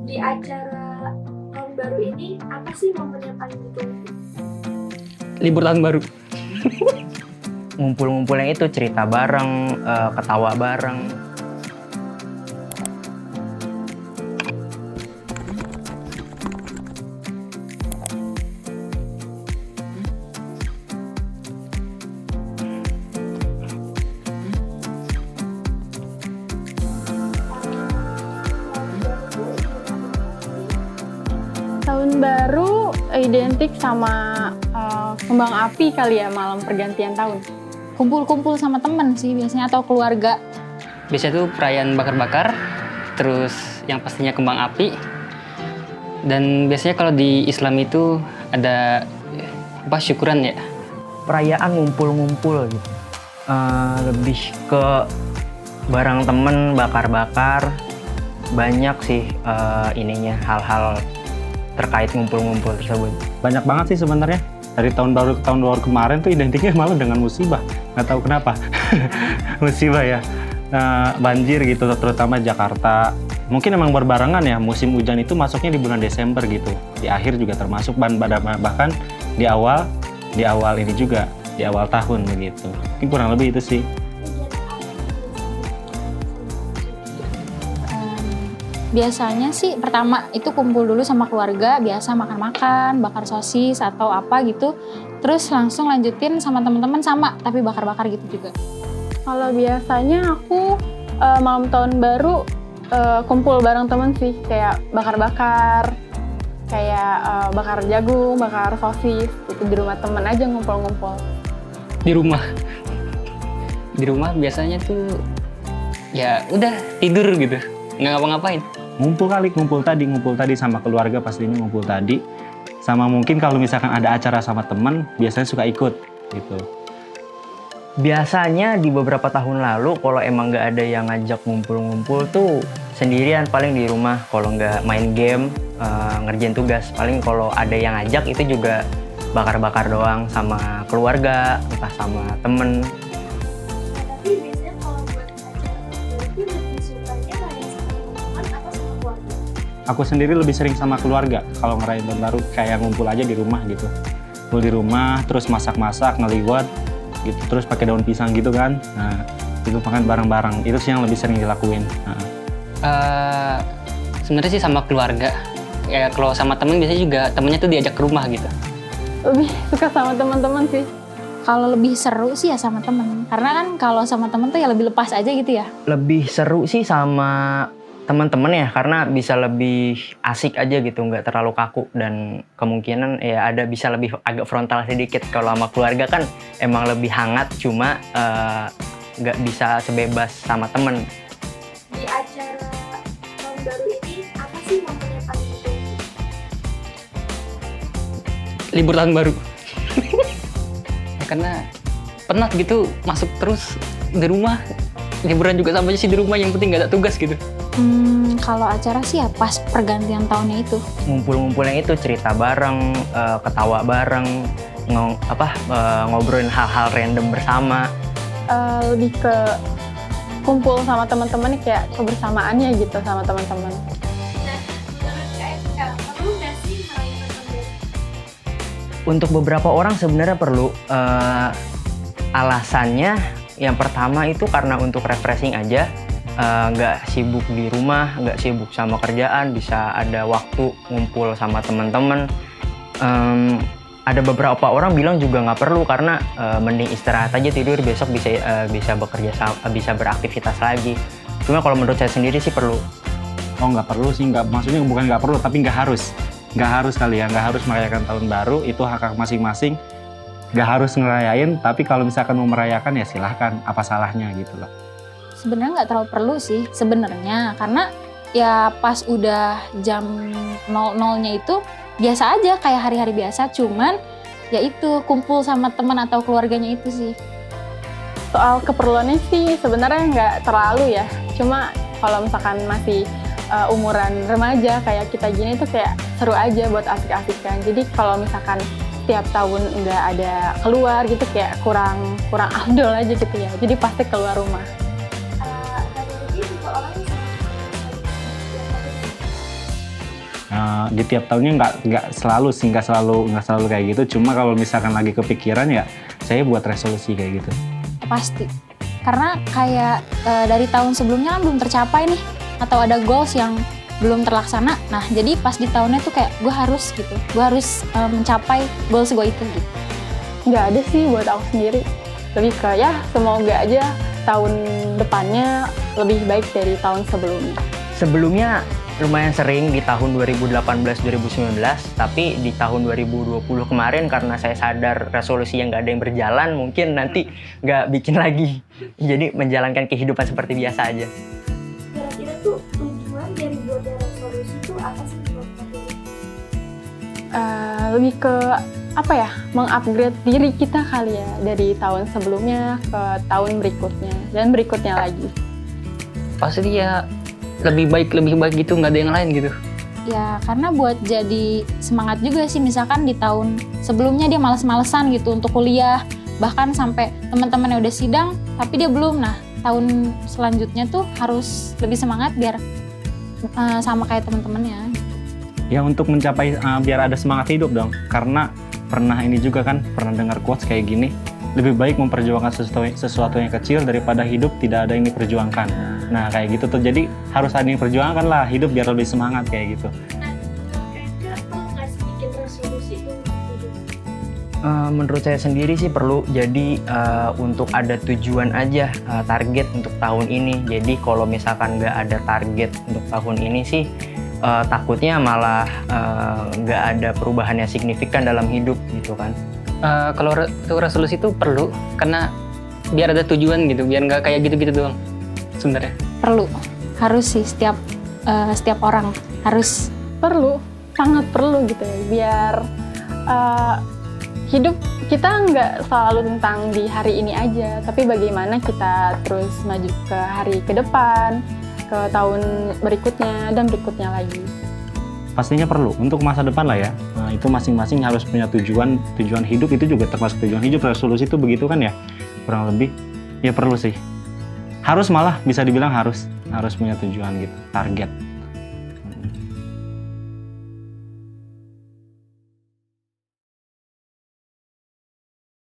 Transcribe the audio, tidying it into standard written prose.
Di acara tahun baru ini, apa sih momen yang paling ditunggu? Libur tahun baru. Ngumpul-ngumpulnya itu cerita bareng, ketawa bareng. Tahun baru identik sama kembang api kali ya, malam pergantian tahun. Kumpul-kumpul sama temen sih biasanya atau keluarga. Biasanya tuh perayaan bakar-bakar, terus yang pastinya kembang api. Dan biasanya kalau di Islam itu ada apa, syukuran ya. Perayaan ngumpul-ngumpul gitu. Lebih ke bareng temen, bakar-bakar. Banyak sih ininya, hal-hal terkait ngumpul-ngumpul tersebut. Banyak banget sih sebenarnya. Dari tahun baru ke tahun baru kemarin tuh identiknya malah dengan musibah. Nggak tahu kenapa. Musibah ya. Banjir gitu, terutama Jakarta. Mungkin emang berbarengan ya, musim hujan itu masuknya di bulan Desember gitu. Di akhir juga termasuk, bahkan di awal ini juga, di awal tahun begitu. Mungkin kurang lebih itu sih. Biasanya sih pertama itu kumpul dulu sama keluarga, biasa makan-makan, bakar sosis atau apa gitu. Terus langsung lanjutin sama teman-teman sama, tapi bakar-bakar gitu juga. Kalau biasanya aku malam tahun baru kumpul bareng temen sih, kayak bakar-bakar, kayak bakar jagung, bakar sosis, gitu di rumah temen aja ngumpul-ngumpul. Di rumah. Di rumah biasanya tuh ya udah tidur gitu, nggak ngapa-ngapain. Ngumpul tadi sama keluarga, pastinya ngumpul tadi. Sama mungkin kalau misalkan ada acara sama teman, biasanya suka ikut gitu. Biasanya di beberapa tahun lalu kalau emang nggak ada yang ngajak ngumpul-ngumpul tuh sendirian paling di rumah. Kalau nggak main game, ngerjain tugas. Paling kalau ada yang ngajak itu juga bakar-bakar doang sama keluarga, entah sama temen. Tapi biasanya kalau buat acara tahun baru itu lebih sukanya ngerayain sama teman atau sama keluarga? Aku sendiri lebih sering sama keluarga. Kalau ngerayain tahun baru kayak ngumpul aja di rumah gitu. Ngumpul di rumah, terus masak-masak, ngeliwat gitu, terus pakai daun pisang gitu kan. Nah, itu makan bareng-bareng. Itu sih yang lebih sering dilakuin. Sebenarnya sih sama keluarga. Ya kalau sama temen biasanya juga temennya tuh diajak ke rumah gitu. Lebih suka sama teman-teman sih. Kalau lebih seru sih ya sama temen. Karena kan kalau sama temen tuh ya lebih lepas aja gitu ya. Lebih seru sih sama teman-teman ya, karena bisa lebih asik aja gitu, nggak terlalu kaku, dan kemungkinan ya ada bisa lebih agak frontal sedikit. Kalau sama keluarga kan emang lebih hangat, cuma nggak bisa sebebas sama temen. Di acara tahun baru ini, apa sih momen yang paling ditunggu? Libur tahun baru. Ya, karena penat gitu, masuk terus di rumah. Liburan juga sama aja sih di rumah, yang penting nggak ada tugas gitu. Kalau acara sih ya pas pergantian tahunnya itu. Ngumpul-ngumpulnya itu cerita bareng, ketawa bareng, ngobrolin hal-hal random bersama. Lebih ke kumpul sama teman-teman kayak kebersamaannya gitu sama teman-teman. Nah, menurut KFK, perlu nggak sih merayakan tahun baru? Untuk beberapa orang sebenarnya perlu. Alasannya yang pertama itu karena untuk refreshing aja. Nggak sibuk di rumah, nggak sibuk sama kerjaan, bisa ada waktu ngumpul sama teman-teman. Ada beberapa orang bilang juga nggak perlu, karena mending istirahat aja, tidur, besok bisa bekerja, bisa beraktivitas lagi. Cuma kalau menurut saya sendiri sih perlu. Oh, nggak perlu sih, maksudnya bukan nggak perlu, tapi nggak harus kali ya, nggak harus merayakan tahun baru, itu hak masing-masing. Nggak harus ngerayain, tapi kalau misalkan mau merayakan ya silahkan, apa salahnya gitu loh. Sebenarnya nggak terlalu perlu sih sebenarnya, karena ya pas udah jam 00.00-nya itu biasa aja kayak hari-hari biasa, cuman ya itu kumpul sama teman atau keluarganya itu sih. Soal keperluannya sih sebenarnya nggak terlalu ya, cuma kalau misalkan masih umuran remaja kayak kita gini tuh kayak seru aja buat asik-asikan. Jadi kalau misalkan setiap tahun nggak ada keluar gitu kayak kurang afdol aja gitu ya, jadi pasti keluar rumah. Di tiap tahunnya nggak selalu sih, nggak selalu kayak gitu. Cuma kalau misalkan lagi kepikiran ya saya buat resolusi kayak gitu. Pasti. Karena kayak dari tahun sebelumnya kan belum tercapai nih, atau ada goals yang belum terlaksana. Nah, jadi pas di tahunnya tuh kayak gue harus gitu, gue harus mencapai goals gue itu gitu. Nggak ada sih buat aku sendiri. Lebih ke ya semoga aja tahun depannya lebih baik dari tahun sebelumnya. Sebelumnya lumayan sering di tahun 2018-2019, tapi di tahun 2020 kemarin karena saya sadar resolusi yang nggak ada yang berjalan, mungkin nanti nggak bikin lagi. Jadi menjalankan kehidupan seperti biasa aja. Kira-kira tuh tujuan dari buatnya resolusi itu apa sih menurut kalian? Lebih ke apa ya, mengupgrade diri kita kali ya, dari tahun sebelumnya ke tahun berikutnya dan berikutnya lagi. Pasti ya lebih baik gitu, nggak ada yang lain gitu. Ya karena buat jadi semangat juga sih, misalkan di tahun sebelumnya dia males-malesan gitu untuk kuliah, bahkan sampai teman-temannya udah sidang tapi dia belum. Nah tahun selanjutnya tuh harus lebih semangat biar sama kayak teman-temannya. Ya untuk mencapai biar ada semangat hidup dong. Karena pernah ini juga kan, pernah dengar quotes kayak gini, lebih baik memperjuangkan sesuatu yang kecil daripada hidup tidak ada yang diperjuangkan. Nah kayak gitu tuh, jadi harus ada yang diperjuangkan lah hidup biar lebih semangat kayak gitu. Kira-kira perlu nggak sih bikin resolusi itu untuk hidup? Menurut saya sendiri sih perlu. Jadi untuk ada tujuan aja, target untuk tahun ini. Jadi kalau misalkan nggak ada target untuk tahun ini sih, takutnya malah nggak ada perubahan yang signifikan dalam hidup gitu kan. Kalau resolusi itu perlu, karena biar ada tujuan gitu, biar nggak kayak gitu-gitu doang sebenarnya. Perlu, harus sih setiap orang harus. Perlu, sangat perlu gitu ya, biar hidup kita nggak selalu tentang di hari ini aja, tapi bagaimana kita terus maju ke hari ke depan, ke tahun berikutnya dan berikutnya lagi. Pastinya perlu untuk masa depan lah ya. Nah, itu masing-masing harus punya tujuan hidup, itu juga termasuk tujuan hidup. Resolusi itu begitu kan ya, kurang lebih. Ya perlu sih. Harus, malah bisa dibilang harus punya tujuan gitu, target.